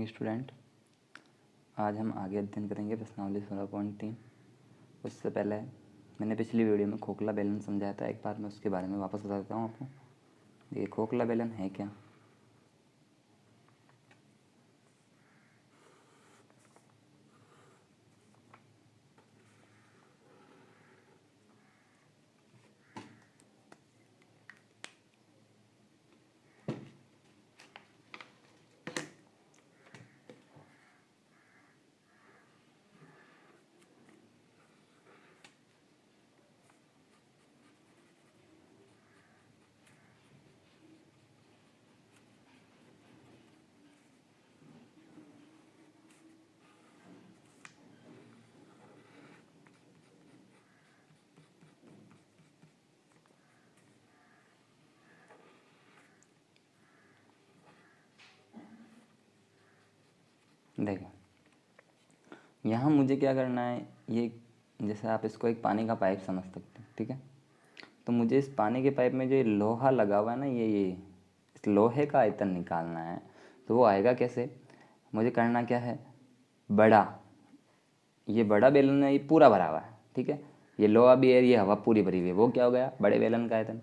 Morning student. आज हम आगे अध्ययन करेंगे प्रश्नावली 16.3। उससे पहले मैंने पिछली वीडियो में खोखला बेलन समझाया था, एक बार मैं उसके बारे में वापस बता देता हूँ आपको। ये खोखला बेलन है क्या? देखो, यहाँ मुझे क्या करना है, ये जैसे आप इसको एक पानी का पाइप समझ सकते हैं, ठीक है। तो मुझे इस पानी के पाइप में जो ये लोहा लगा हुआ है ना, ये इस लोहे का आयतन निकालना है। तो वो आएगा कैसे? मुझे करना क्या है, ये बड़ा बेलन है, ये पूरा भरा हुआ है, ठीक है। ये लोहा भी है, ये हवा पूरी भरी हुई है, वो क्या हो गया, बड़े बेलन का आयतन।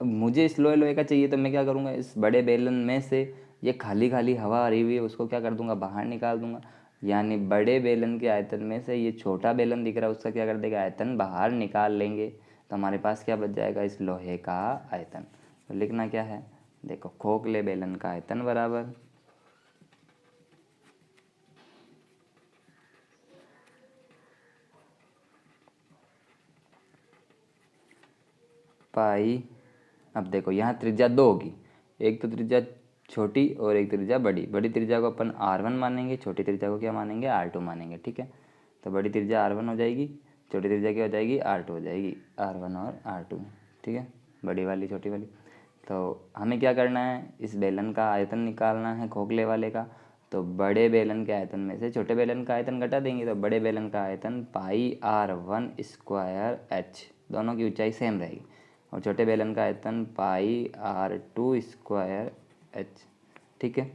अब मुझे इस लोहे का चाहिए, तो मैं क्या करूँगा, इस बड़े बेलन में से ये खाली खाली हवा भरी हुई है उसको क्या कर दूंगा, बाहर निकाल दूंगा। यानी बड़े बेलन के आयतन में से ये छोटा बेलन दिख रहा है, उसका क्या कर देगा, आयतन बाहर निकाल लेंगे। तो हमारे पास क्या बच जाएगा, इस लोहे का आयतन। तो लिखना क्या है, देखो, खोखले बेलन का आयतन बराबर पाई। अब देखो, यहाँ त्रिज्या दो होगी, एक तो त्रिज्या छोटी और एक त्रिज्या बड़ी। बड़ी त्रिज्या को अपन R1 मानेंगे, छोटी त्रिज्या को क्या मानेंगे, R2 मानेंगे, ठीक है। तो बड़ी त्रिज्या R1 हो जाएगी, छोटी त्रिज्या क्या हो जाएगी, R2 हो जाएगी। R1 और R2, ठीक है, बड़ी वाली छोटी वाली। तो हमें क्या करना है, इस बेलन का आयतन निकालना है खोखले वाले का। तो बड़े बेलन के आयतन में से छोटे बेलन का आयतन घटा देंगे, तो बड़े बेलन का आयतन पाई R1 स्क्वायर H, दोनों की ऊंचाई सेम रहेगी। और छोटे बेलन का आयतन पाई R2 स्क्वायर H, ठीक है।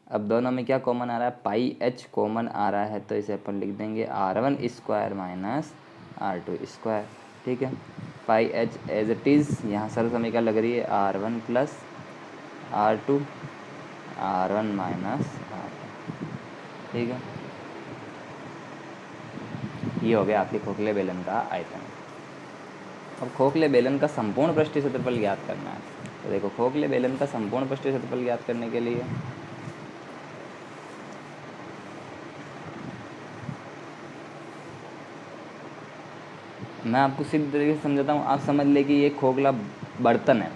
अब दोनों में क्या कॉमन आ रहा है, पाई H कॉमन आ रहा है, तो इसे अपन लिख देंगे R1 square minus R2 square, ठीक है। पाई H एज इट इज़, यहाँ सरल समीकरण लग रही है R1 plus R2, R1 minus R2, ठीक है। ये हो गया आपके खोखले बेलन का आयतन। अब खोखले बेलन का संपूर्ण पृष्ठीय क्षेत्रफल ज्ञात करना है। तो देखो, खोखले बेलन का संपूर्ण पृष्ठीय क्षेत्रफल ज्ञात करने के लिए मैं आपको सीधी तरीके से समझाता हूँ। आप समझ ले कि ये खोखला बर्तन है।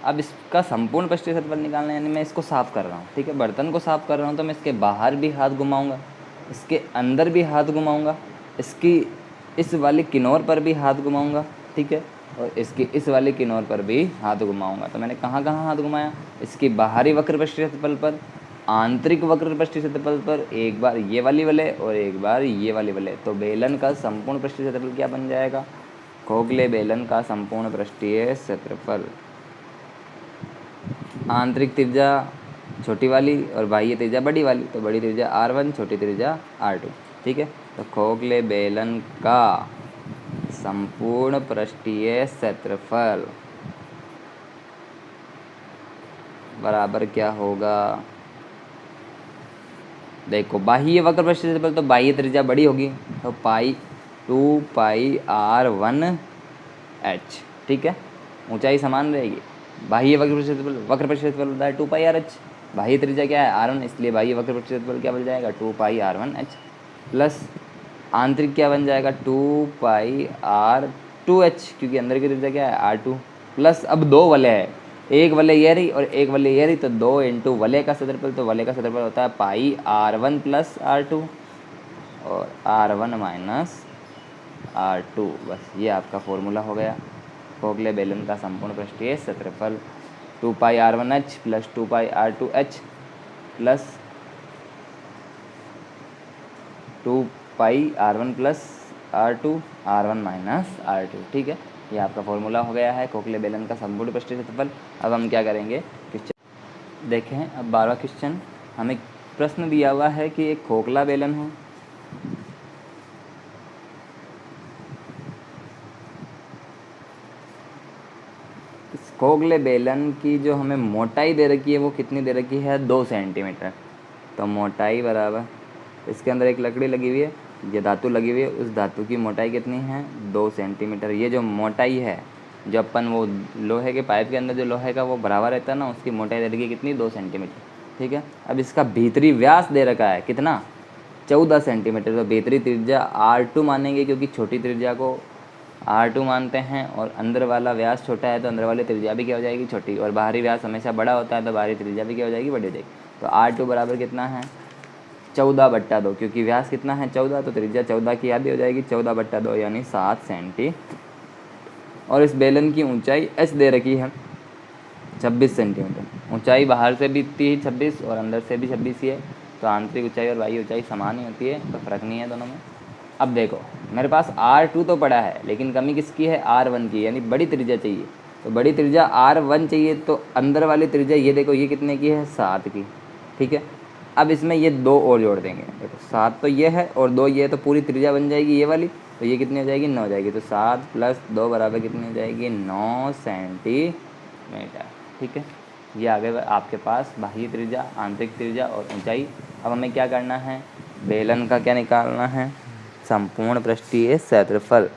अब इसका संपूर्ण पृष्ठीय क्षेत्रफल निकालना है, यानी मैं इसको साफ़ कर रहा हूँ, ठीक है। बर्तन को साफ़ कर रहा हूँ, तो मैं इसके बाहर भी हाथ घुमाऊँगा, इसके अंदर भी हाथ घुमाऊँगा, इसकी इस वाली किनार पर भी हाथ घुमाऊँगा, ठीक है, और इसकी इस वाले किनार पर भी हाथ घुमाऊँगा। तो मैंने कहाँ कहाँ हाथ घुमाया, इसकी बाहरी वक्र पृष्ठीय क्षेत्रफल पर, आंतरिक वक्र पृष्ठीय क्षेत्रफल पर, एक बार ये वाली वलय और एक बार ये वाली वलय। तो बेलन का संपूर्ण पृष्ठीय क्षेत्रफल क्या बन जाएगा, खोखले बेलन का संपूर्ण पृष्ठीय क्षेत्रफल, आंतरिक त्रिज्या छोटी वाली और बाह्य त्रिज्या बड़ी वाली, तो बड़ी त्रिज्या R1, छोटी त्रिज्या R2, ठीक है। तो खोखले बेलन का संपूर्ण पृष्ठीय क्षेत्रफल बराबर क्या होगा, देखो, बाह्य वक्र पृष्ठीय क्षेत्रफल, तो बाह्य त्रिज्या बड़ी होगी, तो पाई 2 पाई R1 H, ठीक है। ऊंचाई समान रहेगी। बाह्य वक्र पृष्ठीय क्षेत्रफल होता है 2 पाई RH, बाह्य त्रिज्या क्या है R1, इसलिए बाह्य वक्र पृष्ठीय क्षेत्रफल क्या बन जाएगा, 2 पाई R1 H, प्लस आंतरिक क्या बन जाएगा, 2 पाई R2H, क्योंकि अंदर की त्रिज्या क्या है R2, प्लस अब दो वलय है, एक वलय ये रही और एक वलय ये रही, तो 2 इंटू वलय का क्षेत्रफल, तो वलय का क्षेत्रफल होता है पाई R1 प्लस R2 और R1 माइनस R2। बस ये आपका फॉर्मूला हो गया खोखले बेलन का संपूर्ण पृष्ठीय क्षेत्रफल, 2 पाई R1H प्लस 2 पाई R2H प्लस 2 पाई R1 plus R2, R1 minus R2, ठीक है। ये आपका फॉर्मूला हो गया है खोखले बेलन का संपूर्ण पृष्ठीय क्षेत्रफल। अब हम क्या करेंगे, क्वेश्चन देखें। अब 12वां क्वेश्चन, हमें प्रश्न दिया हुआ है कि एक खोखला बेलन हो, इस खोखले बेलन की जो हमें मोटाई दे रखी है वो कितनी दे रखी है, 2 सेंटीमीटर। तो मोटाई बराबर, इसके अंदर एक लकड़ी लगी हुई है, ये धातु लगी हुई है, उस धातु की मोटाई कितनी है, 2 सेंटीमीटर। ये जो मोटाई है, जो अपन वो लोहे के पाइप के अंदर जो लोहे का वो भरा हुआ रहता है ना, उसकी मोटाई दे रखी है कितनी, 2 सेंटीमीटर। ठीक है, अब इसका भीतरी व्यास दे रखा है कितना, 14 सेंटीमीटर। तो भीतरी त्रिज्या R2 मानेंगे, क्योंकि छोटी त्रिज्या को R2 मानते हैं, और अंदर वाला व्यास छोटा है तो अंदर वाली त्रिज्या भी क्या हो जाएगी, छोटी, और बाहरी व्यास हमेशा बड़ा होता है तो बाहरी त्रिज्या भी क्या हो जाएगी, बड़ी हो जाएगी। तो R2 बराबर कितना है, 14/2, क्योंकि व्यास कितना है 14, तो त्रिज्या 14 की आधी हो जाएगी, 14/2 यानी 7 सेंटी। और इस बेलन की ऊंचाई h दे रखी है 26 सेंटीमीटर। ऊंचाई बाहर से भी इतनी ही 26 और अंदर से भी 26 ही है, तो आंतरिक ऊंचाई और बाह्य ऊंचाई समान ही होती है, तो फर्क नहीं है दोनों में। अब देखो मेरे पास R2 तो पड़ा है, लेकिन कमी किसकी है, R1 की, यानी बड़ी त्रिज्या चाहिए। तो बड़ी त्रिज्या R1 चाहिए, तो अंदर वाली त्रिज्या ये देखो, ये कितने की है, 7 की। ठीक है, अब इसमें ये 2 और जोड़ देंगे, देखो 7 तो ये है और 2 ये है, तो पूरी त्रिज्या बन जाएगी ये वाली, तो ये कितनी हो जाएगी, 9 हो जाएगी। तो 7 + 2 बराबर कितनी हो जाएगी, 9 सेंटीमीटर। ठीक है, ये आ गए आपके पास बाह्य त्रिज्या, आंतरिक त्रिज्या और ऊंचाई। अब हमें क्या करना है, बेलन का क्या निकालना है, संपूर्ण पृष्ठीय क्षेत्रफल।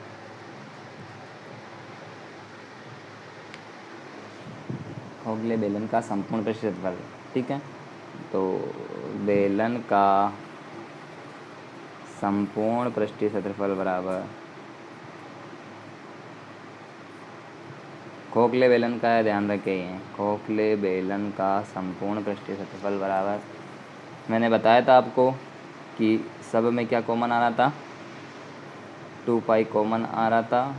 खोखले बेलन का संपूर्ण पृष्ठीय क्षेत्रफल। ठीक है, तो बेलन का संपूर्ण पृष्ठीय क्षेत्रफल बराबर, खोखले बेलन का है, ध्यान रखें, खोखले बेलन का संपूर्ण पृष्ठीय क्षेत्रफल बराबर, मैंने बताया था आपको कि सब में क्या कॉमन आ रहा था, 2 पाई कॉमन आ रहा था,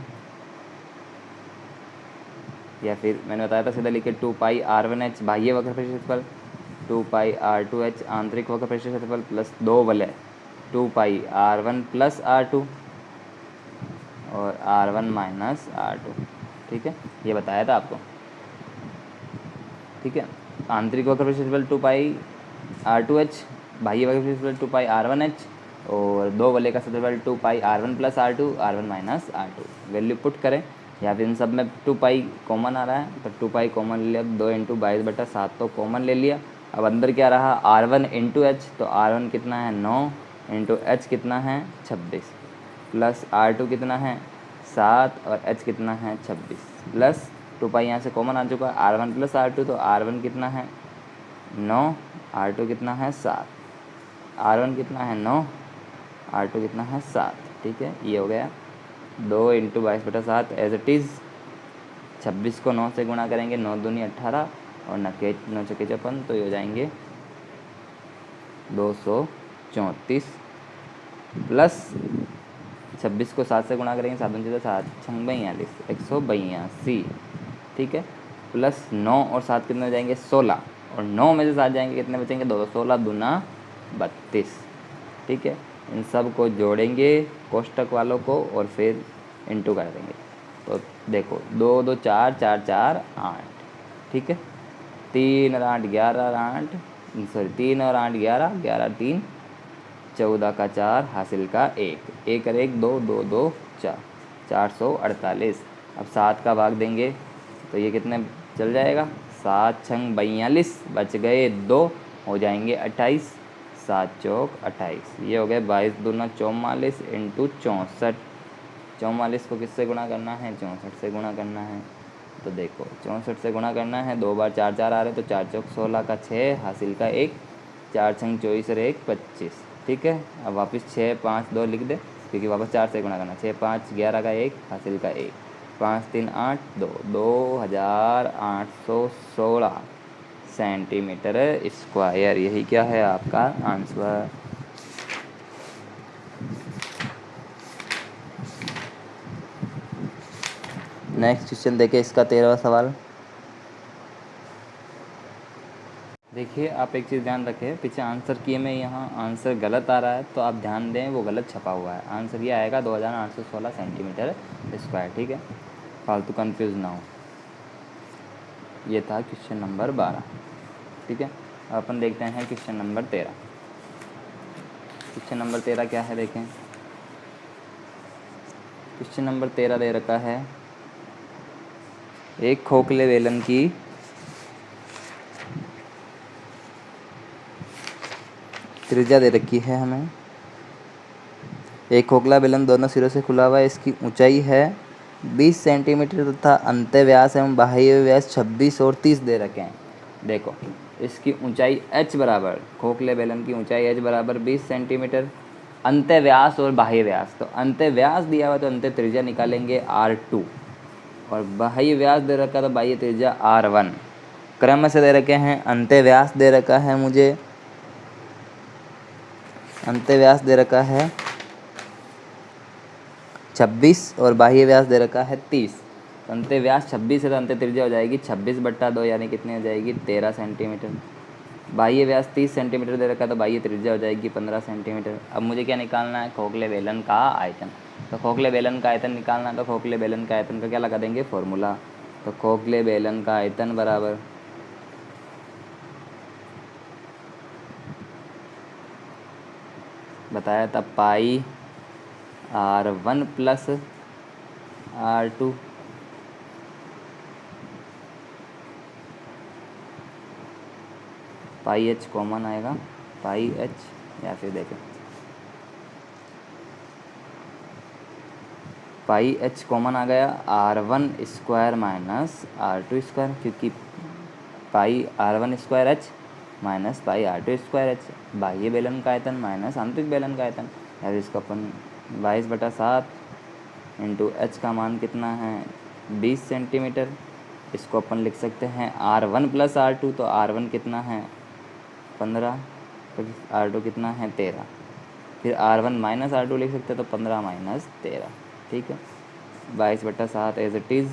या फिर मैंने बताया था सीधा लिखे 2 पाई R1h बाह्य वक्र पृष्ठीय क्षेत्रफल, 2 पाई R2h आंतरिक वक्र पृष्ठीय क्षेत्रफल प्लस 2 वलय 2 पाई R1 + R2 और R1 - R2। ठीक है, ये बताया था आपको। ठीक है, आंतरिक वक्र पृष्ठीय क्षेत्रफल 2 पाई R2h, बाह्य वक्र पृष्ठीय क्षेत्रफल 2 पाई R1h, और 2 वलय का क्षेत्रफल 2 पाई R1 + R2 R1 - R2। Value put करें, या फिर इन सब में 2 पाई कॉमन आ रहा है, तो 2 पाई कॉमन ले लिया, 2 × 22/7 तो कॉमन ले लिया। अब अंदर क्या रहा, R1 × h, तो R1 कितना है, 9 × h कितना है, 26, प्लस R2 कितना है, 7, और h कितना है, 26, प्लस 2 पाई यहाँ से कॉमन आ चुका है, R1 + R2, तो R1 कितना है, 9, R2 कितना है, 7, R1 कितना है, 9, R2 कितना है, 7। ठीक है, ये हो गया 2 × 22/7 एज इट इज़। 26 को 9 से गुणा करेंगे, 9 दूनी 18, और 9 चौके 54, तो ये हो जाएंगे 234, प्लस 26 को 7 से गुणा करेंगे, 7 दूनी 7, 42, 182। ठीक है, प्लस 9 और 7 कितने हो जाएंगे, 16, और 9 में से 7 जाएंगे, कितने बचेंगे, 2, 16 दूना 32। ठीक है, इन सब को जोड़ेंगे कोष्टक वालों को, और फिर इंटू कर देंगे। तो देखो 2 × 2 = 4, 4 × 4 = 8। ठीक है, 3 और 8 = 11, 8 सॉरी 3 और 8 = 11, 11 × 3 = 14 का 4 हासिल का 1, 1 और 1 2, 2 2 4, 448। अब 7 का भाग देंगे तो ये कितने चल जाएगा, 7 × 6 = 42, बच गए 2, हो जाएंगे 28, 7 चौक 28। ये हो गए 22 दूना 44 × 64। 44 को किससे गुणा करना है, 64 से गुणा करना है। तो देखो 64 से गुणा करना है, 2 बार 4 4 आ रहे, तो 4 चौक 16 का 6 हासिल का 1, 4 × 6 = 24 और 1 25। ठीक है, अब वापस 6 5 2 लिख दे, क्योंकि वापस 4 से गुणा करना, 6 5 11 का 1 हासिल का 1, 5 3 8 2, 2816 सेंटीमीटर स्क्वायर। यही क्या है आपका आंसर। नेक्स्ट क्वेश्चन देखिए, इसका 13वां सवाल। देखिए आप एक चीज़ ध्यान रखें, पीछे आंसर किए में यहाँ आंसर गलत आ रहा है, तो आप ध्यान दें वो गलत छपा हुआ है। आंसर ये आएगा 2816 सेंटीमीटर स्क्वायर। ठीक है, फालतू कंफ्यूज ना हो। ये था क्वेश्चन नंबर 12। ठीक है, अब अपन देखते हैं क्वेश्चन नंबर 13। क्वेश्चन नंबर 13 क्या है देखें। क्वेश्चन नंबर 13 दे रखा है, एक खोखले बेलन की त्रिज्या दे रखी है हमें। एक खोखला बेलन दोनों सिरों से खुला हुआ है, इसकी ऊंचाई है 20 सेंटीमीटर तथा अंत्य व्यास एवं बाह्य व्यास 26 और 30 दे रखे हैं। देखो इसकी ऊंचाई h बराबर, खोखले बेलन की ऊंचाई h बराबर 20 सेंटीमीटर, अंत्य व्यास और बाह्य व्यास, तो अंत्य व्यास दिया हुआ तो अंत्य त्रिज्या निकालेंगे R2 और बाह्य व्यास दे रखा तो बाह्य त्रिज्या R1। क्रम से दे रखे हैं, अंत्य व्यास दे रखा है मुझे, अंत्य व्यास दे रखा है 26 और बाह्य व्यास दे रखा है 30। अंत्य व्यास 26 है तो अंत्य त्रिज्या हो जाएगी 26/2 यानी कितनी हो जाएगी 13 सेंटीमीटर। बाह्य व्यास 30 सेंटीमीटर दे रखा है तो बाह्य त्रिज्या हो जाएगी 15 सेंटीमीटर। अब मुझे क्या निकालना है, खोखले बेलन का आयतन। तो खोखले बेलन का आयतन निकालना है तो खोखले बेलन का आयतन का क्या लगा देंगे, फॉर्मूला। तो खोखले बेलन का आयतन बराबर बताया था पाई R1 प्लस R2 पाई h कॉमन आएगा, पाई h या फिर देखें पाई h कॉमन आ गया, R1 square minus R2 square, क्योंकि पाई R1 square h minus pi R2 square h, बाह्य बेलन का आयतन माइनस आंतरिक बेलन का आयतन, या फिर इसको अपन 22/7 इंटू h का मान कितना है 20 सेंटीमीटर। इसको अपन लिख सकते हैं R1 प्लस R2, तो R1 कितना है 15, फिर R2 कितना है 13, फिर R1 माइनस R2 लिख सकते हैं तो 15 माइनस 13, ठीक है। 22/7 as it is,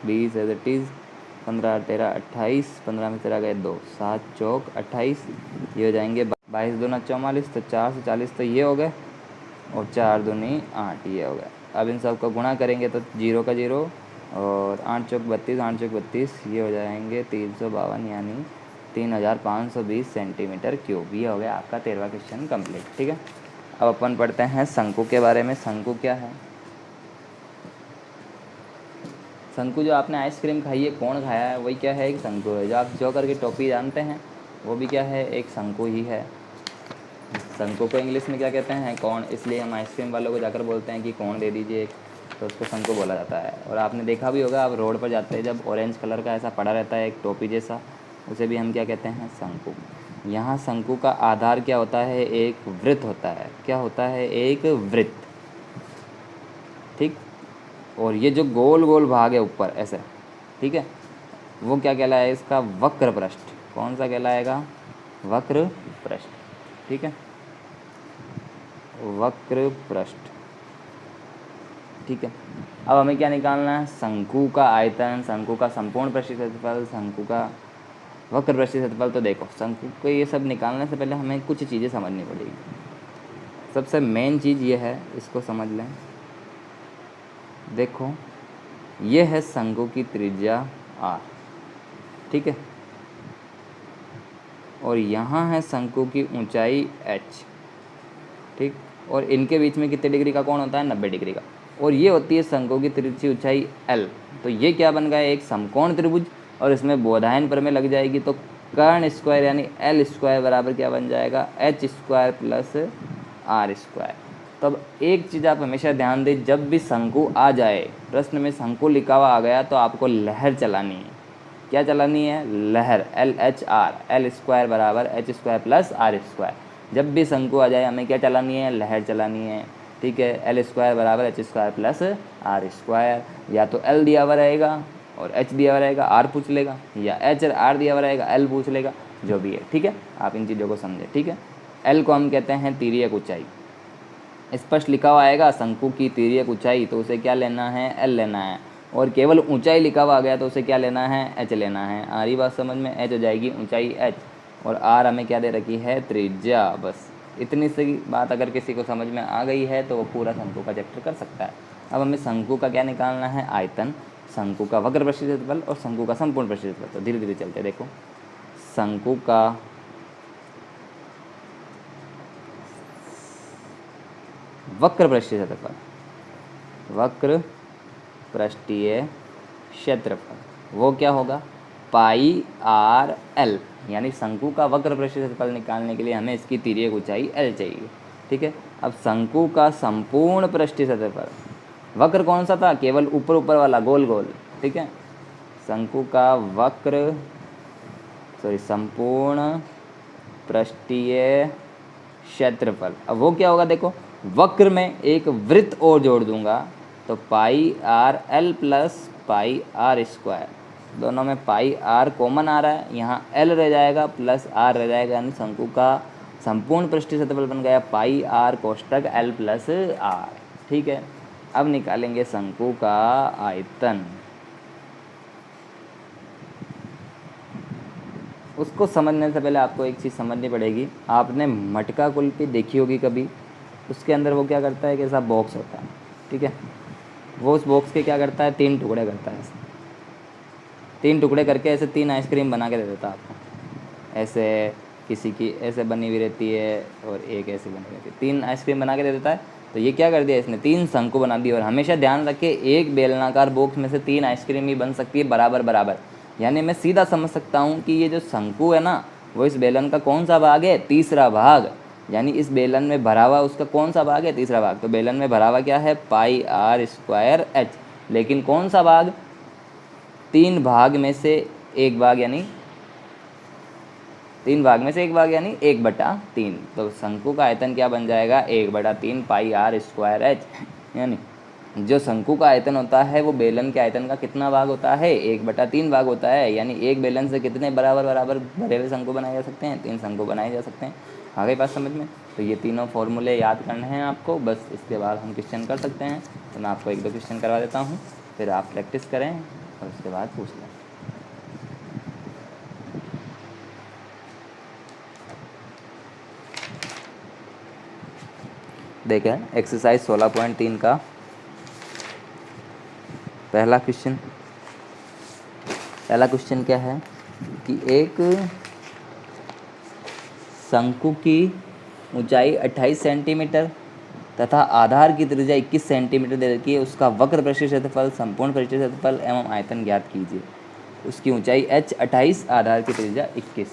20 as it is, 15 13 28, 15 में 13 गए 2, 7 चौक 28, ये हो जाएंगे 22 दूना 44, तो 4 से 40 तो ये हो गए, और 4 दूनी 8 ये हो गया। अब इन सब का गुणा करेंगे तो 0 का 0 और 8 चौक 32, 8 चौक 32, ये हो जाएंगे 352 यानी 3520 सेंटीमीटर क्यूब। ये हो गया आपका 13वां क्वेश्चन कंप्लीट, ठीक है। अब अपन पढ़ते हैं शंकु के बारे में। शंकु क्या है, शंकु जो आपने आइसक्रीम खाई है, कौन खाया है, वही क्या है, एक शंकु है। जो आप जोकर की टोपी जानते हैं वो भी क्या है, एक शंकु ही है। शंकु को इंग्लिश में क्या कहते हैं, कौन, इसलिए हम आइसक्रीम वालों को जाकर बोलते हैं कि कौन दे दीजिए एक, तो उसको शंकु बोला जाता है। और आपने देखा भी होगा, आप रोड पर जाते हैं जब ऑरेंज कलर का ऐसा पड़ा रहता है एक टोपी जैसा, उसे भी हम क्या कहते हैं, शंकु। यहाँ शंकु का आधार क्या होता है, एक वृत्त होता है। क्या होता है, एक वृत्त, ठीक। और ये जो गोल गोल भाग है ऊपर ऐसे, ठीक है, वो क्या कहलाएगा, इसका वक्र पृष्ठ। कौन सा कहलाएगा, वक्र पृष्ठ, ठीक है, वक्र पृष्ठ, ठीक है। अब हमें क्या निकालना है, शंकु का आयतन, शंकु का संपूर्ण पृष्ठीय क्षेत्रफल, शंकु का वक्र पृष्ठीय क्षेत्रफल। तो देखो शंकु को ये सब निकालने से पहले हमें कुछ चीज़ें समझनी पड़ेगी। सबसे मेन चीज़ ये है, इसको समझ लें। देखो ये है शंकु की त्रिज्या r, ठीक है, और यहाँ है शंकु की ऊंचाई h, ठीक, और इनके बीच में कितने डिग्री का कोण होता है, 90 डिग्री का, और ये होती है शंकु की तिरछी ऊंचाई l। तो ये क्या बन गया, एक समकोण त्रिभुज, और इसमें बोधायन प्रमेय लग जाएगी तो कर्ण स्क्वायर यानी l स्क्वायर बराबर क्या बन जाएगा, h square plus r square. तब एक चीज़ आप हमेशा ध्यान दें, जब भी शंकु आ जाए, प्रश्न में शंकु लिखा हुआ आ गया तो आपको लहर चलानी है। क्या चलानी है, लहर, LHR, l स्क्वायर बराबर h square plus r square. जब भी शंकु आ जाए हमें क्या चलानी है, लहर चलानी है, ठीक है। l स्क्वायर बराबर h square plus r square. या तो l दिया हुआ रहेगा और h दिया हुआ रहेगा, r पूछ लेगा, या h और r दिया हुआ रहेगा, l पूछ लेगा, जो भी है, ठीक है। आप इन चीज़ों को समझें, ठीक है। l को हम कहते हैं तिर्यक ऊंचाई। स्पष्ट लिखा हुआ आएगा शंकु की तिर्यक ऊंचाई, तो उसे क्या लेना है, l लेना है। और केवल ऊंचाई लिखा हुआ आ गया तो उसे क्या लेना है, h लेना है। आ रही बात समझ में, h हो जाएगी ऊंचाई h, और r हमें क्या दे रखी है, त्रिज्या। बस इतनी सी बात अगर किसी को समझ में आ गई है तो वो पूरा शंकु का चैप्टर कर सकता है। अब हमें शंकु का क्या निकालना है, आयतन, शंकु का वक्र पृष्ठीय क्षेत्रफल और शंकु का संपूर्ण पृष्ठीय क्षेत्रफल। तो धीरे धीरे चलते, देखो शंकु का वक्र पृष्ठीय क्षेत्रफल, वक्र पृष्ठीय क्षेत्रफल वो क्या होगा, पाई आर एल, यानी शंकु का वक्र पृष्ठीय क्षेत्रफल निकालने के लिए हमें इसकी तिर्यक ऊंचाई एल चाहिए। ठीक है, अब शंकु का संपूर्ण पृष्ठीय क्षेत्रफल, वक्र कौन सा था, केवल ऊपर ऊपर वाला गोल गोल। ठीक है, शंकु का वक्र संपूर्ण पृष्ठीय क्षेत्रफल, अब वो क्या होगा, देखो वक्र में एक वृत्त और जोड़ दूंगा तो pi R L plus pi R square, दोनों में पाई आर कॉमन आ रहा है, यहाँ एल रह जाएगा प्लस आर रह जाएगा, यानी शंकु का संपूर्ण पृष्ठीय क्षेत्रफल बन गया पाई आर कोष्टक एल प्लस आर। ठीक है, अब निकालेंगे शंकु का आयतन। उसको समझने से पहले आपको एक चीज़ समझनी पड़ेगी, आपने मटका कुल्फी देखी होगी कभी, उसके अंदर वो क्या करता है कि ऐसा बॉक्स होता है। ठीक है, वो उस बॉक्स के क्या करता है, 3 टुकड़े करता है, 3 टुकड़े करके ऐसे 3 आइसक्रीम बना के दे देता है आपको। ऐसे किसी की ऐसे बनी हुई रहती है और एक ऐसे बनी रहती है, 3 आइसक्रीम बना के दे देता है। तो ये क्या कर दिया इसने, 3 शंकु बना दिए। और हमेशा ध्यान रखे एक बेलनाकार बॉक्स में से 3 आइसक्रीम ही बन सकती है बराबर बराबर, यानी मैं सीधा समझ सकता हूँ कि ये जो शंकु है ना, वो इस बेलन का कौन सा भाग है, तीसरा भाग, यानी इस बेलन में भरा हुआ उसका कौन सा भाग है, तीसरा भाग। तो बेलन में भरा हुआ क्या है, पाई आर स्क्वायर एच, लेकिन कौन सा भाग, 3 भाग में से एक भाग, यानी 3 भाग में से एक भाग, यानी 1/3। तो शंकु का आयतन क्या बन जाएगा, 1/3 पाई आर स्क्वायर एच, यानी जो शंकु का आयतन होता है वो बेलन के आयतन का कितना भाग होता है, 1/3 भाग होता है। यानी एक बेलन से कितने बराबर बराबर भरे हुए शंकु बनाए जा सकते हैं, 3 शंकु बनाए जा सकते हैं। आ गई बात समझ में। तो ये तीनों फॉर्मूले याद करने हैं आपको, बस इसके बाद हम क्वेश्चन कर सकते हैं। तो मैं आपको 1-2 क्वेश्चन करवा देता हूँ, फिर आप प्रैक्टिस करें और उसके बाद पूछ लें। देखें एक्सरसाइज 16.3 का पहला क्वेश्चन क्या है कि एक शंकु की ऊंचाई 28 सेंटीमीटर तथा आधार की त्रिज्या 21 सेंटीमीटर दे रखी है, उसका वक्र पृष्ठीय क्षेत्रफल, संपूर्ण पृष्ठीय क्षेत्रफल एवं आयतन ज्ञात कीजिए। उसकी ऊंचाई h 28, आधार की त्रिज्या 21।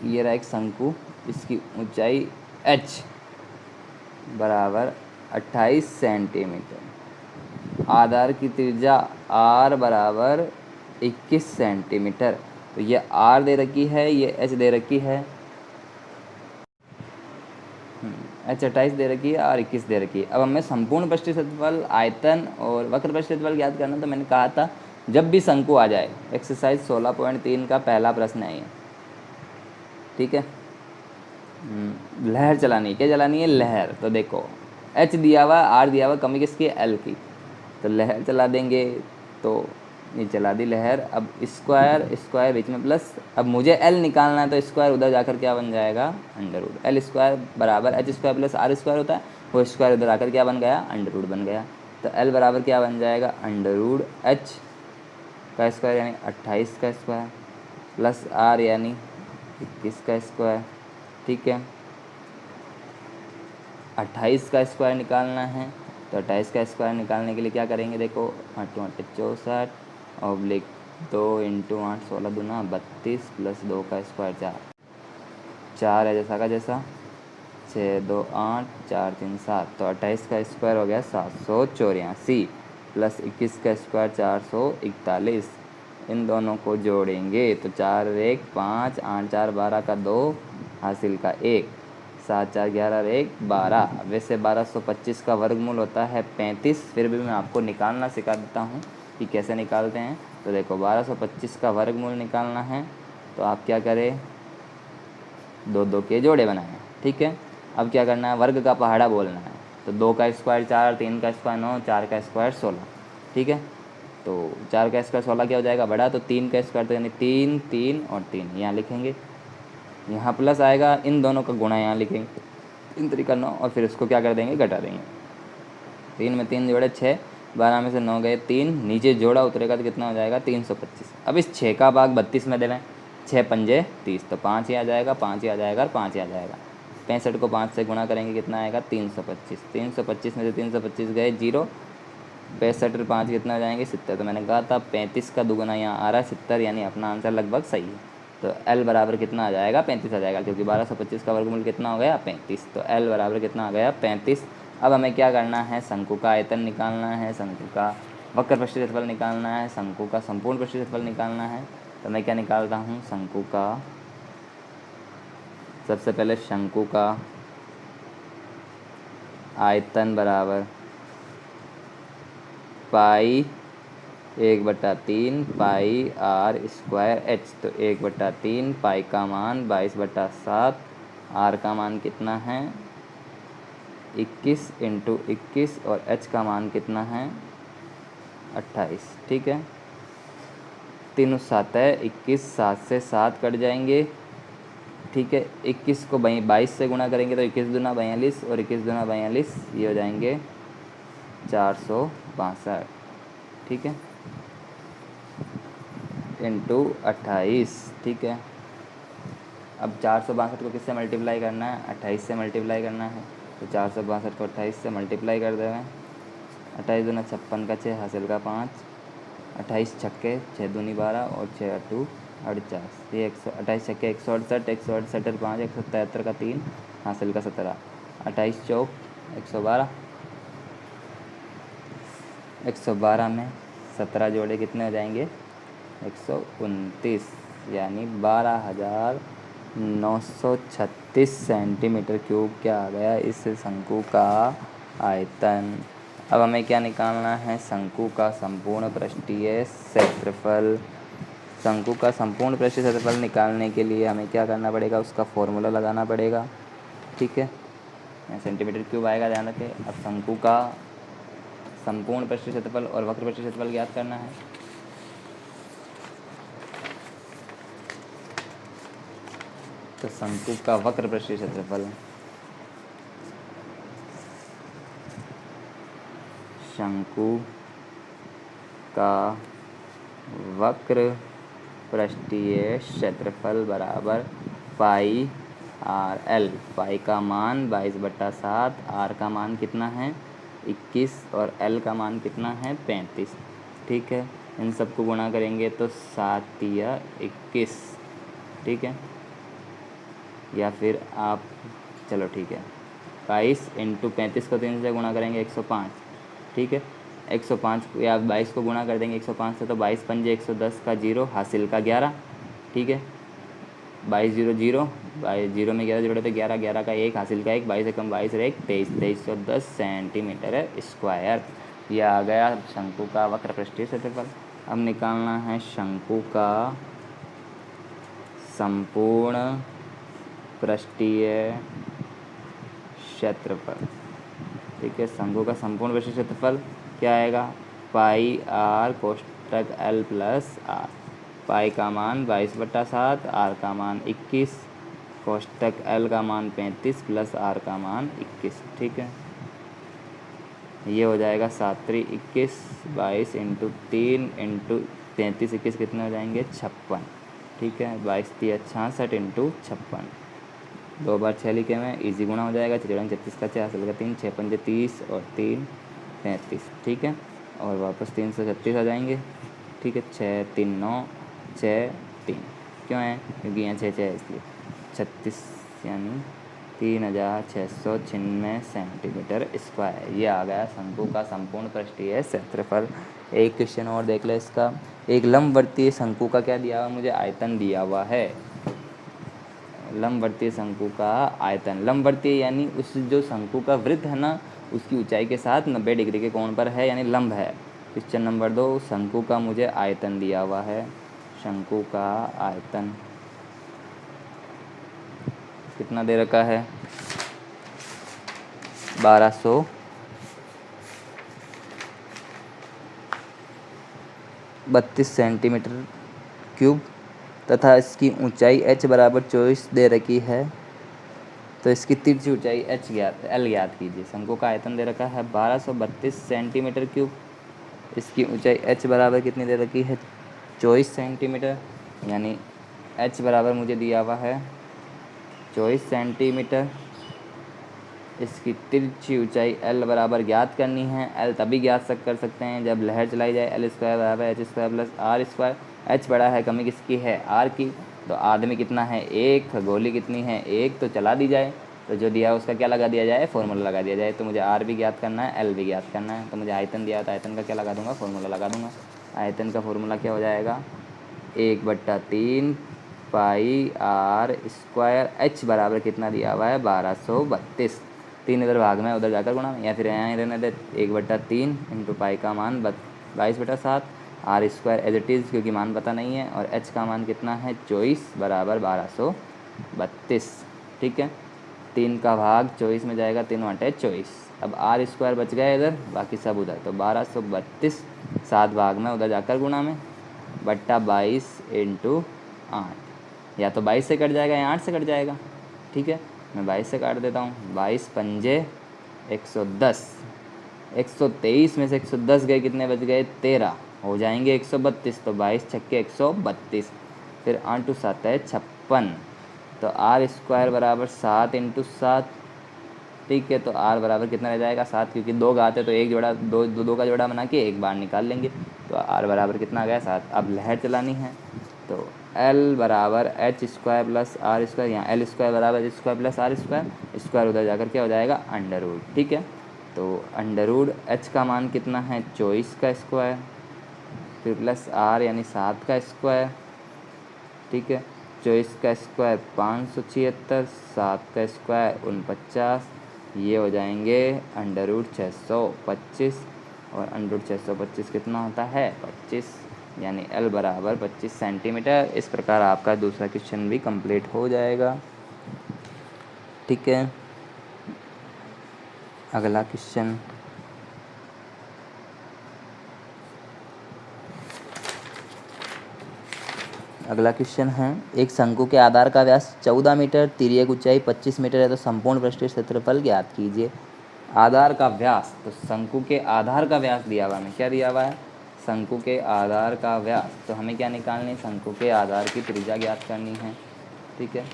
ये रहा एक शंकु, इसकी ऊंचाई h बराबर 28 सेंटीमीटर, आधार की त्रिज्या r बराबर 21 सेंटीमीटर। तो ये r दे रखी है, ये h दे रखी है, h 28 दे रखी है और 21 दे रखी है। अब हमें संपूर्ण पृष्ठीय क्षेत्रफल, आयतन और वक्र पृष्ठीय क्षेत्रफल ज्ञात करना। तो मैंने कहा था जब भी शंकु आ जाए, एक्सरसाइज 16.3 का पहला प्रश्न है ये। ठीक है, लहर चलानी है, क्या चलानी है, लहर। तो देखो h दिया हुआ, r दिया हुआ, कमी किसकी है, l की। तो लहर चला देंगे, तो ये चला दी लहर। अब स्क्वायर स्क्वायर बीच में प्लस, अब मुझे l निकालना है तो स्क्वायर उधर जाकर क्या बन जाएगा, अंडर रूट। एल स्क्वायर बराबर h square plus r square होता है, वो स्क्वायर उधर आकर क्या बन गया, अंडर रूट बन गया। तो l बराबर क्या बन जाएगा, अंडर रूट h का स्क्वायर यानी 28 का स्क्वायर प्लस r यानी 21 का स्क्वायर। ठीक है, 28 का स्क्वायर निकालना है, तो 28 का स्क्वायर निकालने के लिए क्या करेंगे, देखो 8 8 64 ऑब्लिक 2 × 8 16 दूना 32 प्लस 2 का स्क्वायर 4 है जैसा का जैसा, 6 2 8 4 3 7। तो 28 का स्क्वायर हो गया 784 प्लस 21 का स्क्वायर 441। इन दोनों को जोड़ेंगे तो 4 1 5 8 4 12 का 2 हासिल का 1, 7 4 11 1 12। वैसे 1225 का वर्गमूल होता है 35, फिर भी मैं आपको निकालना सिखा देता हूँ कि कैसे निकालते हैं। तो देखो 1225 का वर्गमूल निकालना है तो आप क्या करें, 2 2 के जोड़े बनाएं। ठीक है, अब क्या करना है, वर्ग का पहाड़ा बोलना है। तो 2 का स्क्वायर 4, 3 का स्क्वायर 9, 4 का स्क्वायर 16। ठीक है, तो 4 का स्क्वायर 16 क्या हो जाएगा बड़ा, तो 3 का स्क्वायर तो यानी 3 3 और 3 यहाँ लिखेंगे, यहाँ प्लस आएगा, इन दोनों का गुणा यहाँ लिखेंगे, इन तरीका 9, और फिर इसको क्या कर देंगे, घटा देंगे। 3 में 3 जोड़े 6, 12 में से 9 गए 3, नीचे जोड़ा उतरेगा तो कितना हो जाएगा 325। अब इस 6 का भाग 32 में दे रहे हैं, 6 पंजे 30, तो 5 ही आ जाएगा, 5 ही आ जाएगा और 5 ही आ जाएगा। 65 को 5 से गुणा करेंगे कितना आएगा 325। 325 में से 325 गए 0, 65 और 5 कितना हो जाएंगे 70। तो मैंने कहा था 35 का दुगुना यहाँ आ रहा है 70, यानी अपना आंसर लगभग सही है। तो L बराबर कितना आ जाएगा 35 आ जाएगा, क्योंकि 1225 का वर्गमूल कितना हो गया 35। तो L बराबर कितना आ गया 35। अब हमें क्या करना है, शंकु का आयतन निकालना है, शंकु का वक्र पृष्ठ क्षेत्रफल निकालना है, शंकु का संपूर्ण पृष्ठ क्षेत्रफल निकालना है। तो मैं क्या निकालता हूँ, शंकु का, सबसे पहले शंकु का आयतन बराबर पाई 1/3 पाई आर स्क्वायर एच। तो 1/3 पाई का मान 22/7, आर का मान कितना है 21 × 21 और एच का मान कितना है 28। ठीक है, 3 7 है 21, 7 से 7 कट जाएंगे। ठीक है, 21 को 22 से गुणा करेंगे तो 21 दूना 42 और 21 दूना 42, ये हो जाएंगे 462। ठीक है, इंटू 28। ठीक है, अब 462 को किससे मल्टीप्लाई करना है, 28 से मल्टीप्लाई करना है। तो 462 को 28 से मल्टीप्लाई कर देंगे, 28 दूना 56 का 6 हासिल का 5, 28 छक्के 6 दूनी 12 और 6 अट्ठू 48, ये 28 छक्के 168, 168 और 5 173 का 3 हासिल का 17, 28 चौक 112, 112 में 17 जोड़े कितने हो जाएंगे 129, यानी 12,936 सेंटीमीटर क्यूब क्या आ गया इस शंकु का आयतन। अब हमें क्या निकालना है, शंकु का संपूर्ण पृष्ठीय क्षेत्रफल। शंकु का संपूर्ण पृष्ठीय क्षेत्रफल निकालने के लिए हमें क्या करना पड़ेगा, उसका फॉर्मूला लगाना पड़ेगा। ठीक है, सेंटीमीटर क्यूब आएगा, ध्यान रखें। अब शंकु का संपूर्ण पृष्ठीय क्षेत्रफल और वक्र पृष्ठीय क्षेत्रफल ज्ञात करना है। तो शंकु का वक्र पृष्ठीय क्षेत्रफल, शंकु का वक्र पृष्ठीय क्षेत्रफल बराबर पाई आर एल। पाई का मान 22/7, आर का मान कितना है 21 और एल का मान कितना है 35। ठीक है, इन सबको गुणा करेंगे तो 7 या 21। ठीक है, या फिर आप चलो ठीक है 22 × 35 को 3 से गुणा करेंगे 105। ठीक है, 105 या 22 को गुणा कर देंगे 105 से, तो 22 पंजे 110 का 0 हासिल का 11। ठीक है, 22 0 0, 0 में 11 जोड़े तो 11, 11 का 1 हासिल का 1, 22 एकम 22 1, 2310 सेंटीमीटर स्क्वायर। यह आ गया शंकु का वक्र पृष्ठीय क्षेत्रफल। अब निकालना है शंकु का संपूर्ण पृष्ठीय क्षेत्रफल। ठीक है, शंकु का संपूर्ण पृष्ठीय क्षेत्रफल क्या आएगा, पाई आर कोष्टक एल प्लस आर। पाई का मान 22/7, आर का मान 21, कोष्टक एल का मान 35 प्लस आर का मान 21। ठीक है, ये हो जाएगा 7 3 21, 22 × 3 × 33 21 कितने हो जाएंगे 56। ठीक है, 22 3 66 × 56, 2 बार 6 लिखे में इजी गुणा हो जाएगा, 6 36 का 6 हासिल का 3, 6 पंजे 30 और 3 33। ठीक है, और वापस 336 आ जाएंगे। ठीक है, 6 3 9 6 3, क्यों है क्योंकि यहाँ 6 6 है इसलिए 36, यानी 3696 सेंटीमीटर स्क्वायर। ये आ गया शंकु का संपूर्ण पृष्ठीय क्षेत्रफल। एक क्वेश्चन और देख ले इसका, एक लंबवर्तीय शंकु का क्या दिया हुआ मुझे आयतन दिया हुआ है। लंबवर्तीय शंकु का आयतन, लंबवर्तीय यानी उस जो शंकु का वृत्त है ना उसकी ऊंचाई के साथ 90 डिग्री के कोण पर है, यानी लंब है। क्वेश्चन नंबर 2, शंकु का मुझे आयतन दिया हुआ है। शंकु का आयतन कितना दे रखा है 1232 सेंटीमीटर क्यूब तथा इसकी ऊंचाई h बराबर 24 दे रखी है। तो इसकी तिरछी ऊंचाई एल ज्ञात कीजिए। शंकु का आयतन दे रखा है 1232 सेंटीमीटर क्यूब इसकी ऊंचाई h बराबर कितनी दे रखी है 24 सेंटीमीटर, यानी h बराबर मुझे दिया हुआ है 24 सेंटीमीटर। इसकी तिरछी ऊंचाई l बराबर ज्ञात करनी है। l तभी ज्ञात कर सकते हैं जब लहर चलाई जाए। l स्क्वायर बराबर H square plus R square. h बड़ा है, कमी किसकी है r की, तो आदमी कितना है 1, गोली कितनी है 1, तो चला दी जाए। तो जो दिया है उसका क्या लगा दिया जाए, फॉर्मूला लगा दिया जाए। तो मुझे r भी ज्ञात करना है, l भी ज्ञात करना है। तो मुझे आयतन दिया, तो आयतन का क्या लगा दूंगा, फॉर्मूला लगा दूंगा। आयतन का फॉर्मूला क्या हो जाएगा 1/3 पाई आर स्क्वायर। h बराबर कितना दिया हुआ है 1232। 3 इधर भाग में उधर जाकर गुणा में, या फिर यहाँ रहने दे 1/3 इंटू पाई का मान 22/7 R square as it is, क्योंकि मान पता नहीं है, और h का मान कितना है 24 बराबर 1232। ठीक है, 3 का भाग 24 में जाएगा, 3/24। अब आर स्क्वायर बच गया इधर, बाकी सब उधर, तो 1232 7 भाग में उधर जाकर गुणा में बट्टा 22 इंटू 8, या तो 22 से कट जाएगा या 8 से कट जाएगा। ठीक है, मैं 22 से काट देता हूँ। 22 पंजे 110, 123 में से 110 गए, कितने बच गए 13, हो जाएंगे 132। तो 22 छक्के 132, फिर 8 टू 7 है 56, तो आर स्क्वायर बराबर 7 इंटू 7। ठीक है, तो आर बराबर कितना रह जाएगा 7, क्योंकि 2 घात है तो एक जोड़ा, दो का जोड़ा बना के एक बार निकाल लेंगे। तो आर बराबर कितना आ गया 7। अब लहर चलानी है, तो एल बराबर H square plus R square, यहाँ एल स्क्वायर बराबर H square plus R square, square उधर जाकर क्या हो जाएगा अंडर रूट। ठीक है, तो अंडर रूट एच का मान कितना है 24 का स्क्वायर, फिर प्लस आर यानी 7 का स्क्वायर। ठीक है, 24 का स्क्वायर 576, 7 का स्क्वायर 49, ये हो जाएंगे अंडर रूट 625, और अंडर रूट 625 कितना होता है 25, यानी एल बराबर 25 सेंटीमीटर। इस प्रकार आपका दूसरा क्वेश्चन भी कंप्लीट हो जाएगा। ठीक है, अगला क्वेश्चन, अगला क्वेश्चन है, एक शंकु के आधार का व्यास 14 मीटर, तिर्यक ऊंचाई 25 मीटर है, तो संपूर्ण पृष्ठीय क्षेत्रफल ज्ञात कीजिए। आधार का व्यास, तो शंकु के आधार का व्यास दिया हुआ है, क्या दिया हुआ है शंकु के आधार का व्यास, तो हमें क्या निकालनी है, शंकु के आधार की त्रिज्या ज्ञात करनी है। ठीक है,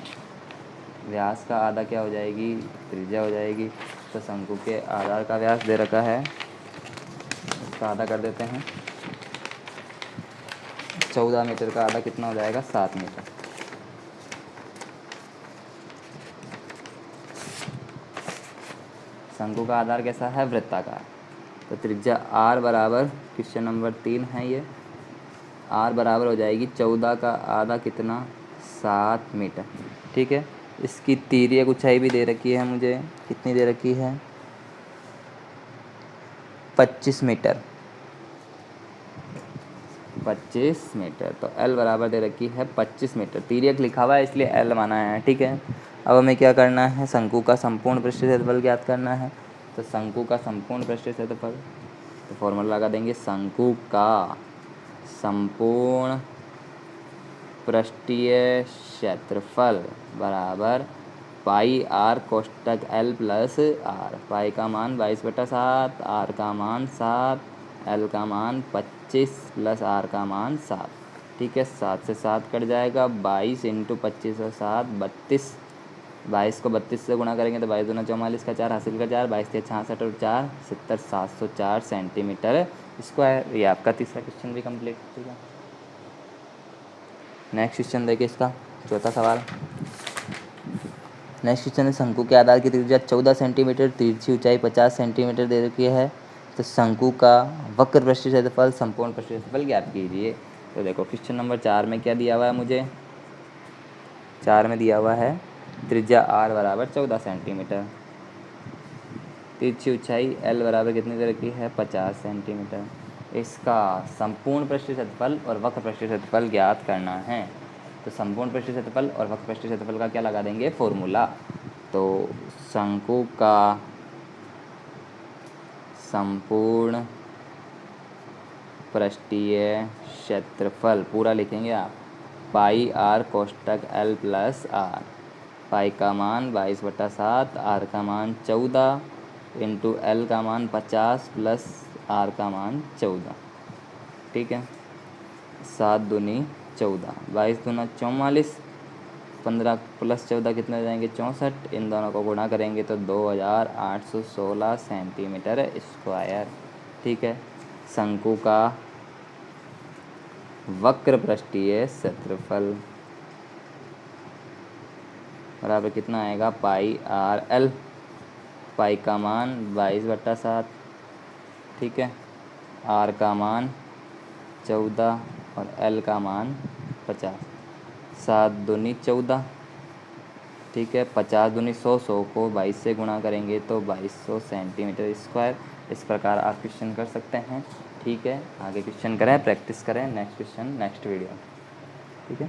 व्यास का आधा क्या हो जाएगी त्रिज्या हो जाएगी। तो शंकु के आधार का व्यास दे रखा है, उसका आधा कर देते हैं, 14 मीटर का आधा कितना हो जाएगा 7 मीटर। शंकु का आधार कैसा है वृत्ताकार, तो त्रिज्या आर बराबर, क्वेश्चन नंबर 3 है ये, आर बराबर हो जाएगी 14 का आधा कितना 7 मीटर। ठीक है, इसकी तिर्यक ऊंचाई भी दे रखी है मुझे, कितनी दे रखी है 25 मीटर, 25 मीटर। तो L बराबर दे रखी है 25 मीटर, तिर्यक लिखा हुआ है इसलिए L माना है। ठीक है, अब हमें क्या करना है, शंकु का संपूर्ण पृष्ठीय क्षेत्रफल ज्ञात करना है। तो शंकु का संपूर्ण पृष्ठीय क्षेत्रफल, तो फॉर्मूला लगा देंगे, शंकु का संपूर्ण पृष्ठीय क्षेत्रफल बराबर पाई आर कोष्टक L प्लस आर। पाई का मान 22/7, आर का मान 7, L का मान 25 प्लस आर का मान 7। ठीक है, 7 से 7 कट जाएगा, 22 इंटू 25 और 7 32, 22 को 32 से गुणा करेंगे तो 22 दूना 44 का 4 हासिल का 4, 22 से 66 और 4 70, 704 सेंटीमीटर स्क्वायर। ये आपका तीसरा क्वेश्चन भी कंप्लीट। ठीक है, नेक्स्ट क्वेश्चन देखिए, इसका चौथा सवाल। नेक्स्ट क्वेश्चन है, शंकु के आधार की त्रिज्या 14 सेंटीमीटर, तिरछी ऊंचाई 50 सेंटीमीटर दे रखी है, तो शंकु का वक्र पृष्ठीय क्षेत्रफल संपूर्ण पृष्ठीय क्षेत्रफल ज्ञात कीजिए। तो देखो क्वेश्चन नंबर 4 में क्या दिया हुआ है मुझे, 4 में दिया हुआ है त्रिज्या आर बराबर 14 सेंटीमीटर, तिरछी ऊंचाई एल बराबर कितनी दे रखी है 50 सेंटीमीटर, इसका संपूर्ण पृष्ठीय क्षेत्रफल और वक्र पृष्ठीय क्षेत्रफल ज्ञात करना है। तो संपूर्ण पृष्ठीय क्षेत्रफल और वक्र पृष्ठीय क्षेत्रफल का क्या लगा देंगे फॉर्मूला। तो शंकु का संपूर्ण पृष्ठीय क्षेत्रफल पूरा लिखेंगे आप, पाई आर कोष्टक L प्लस आर। पाई का मान 22/7, आर का मान 14 इंटू L का मान 50 प्लस आर का मान 14, ठीक है। 7 दूनी 14, 22 दूना 44, 15 प्लस 14 कितने हो जाएंगे 64। इन दोनों को गुणा करेंगे तो 2816 सेंटीमीटर स्क्वायर, ठीक है। शंकु का वक्र पृष्ठीय क्षेत्रफल बराबर कितना आएगा पाई आर एल। पाई का मान 22/7, ठीक है। आर का मान 14 और एल का मान 50। 7 दूनी 14, ठीक है। 50 दूनी 100, 100 को 22 से गुणा करेंगे तो 2200 सेंटीमीटर स्क्वायर। इस प्रकार आप क्वेश्चन कर सकते हैं, ठीक है। आगे क्वेश्चन करें, प्रैक्टिस करें, नेक्स्ट क्वेश्चन नेक्स्ट वीडियो, ठीक है।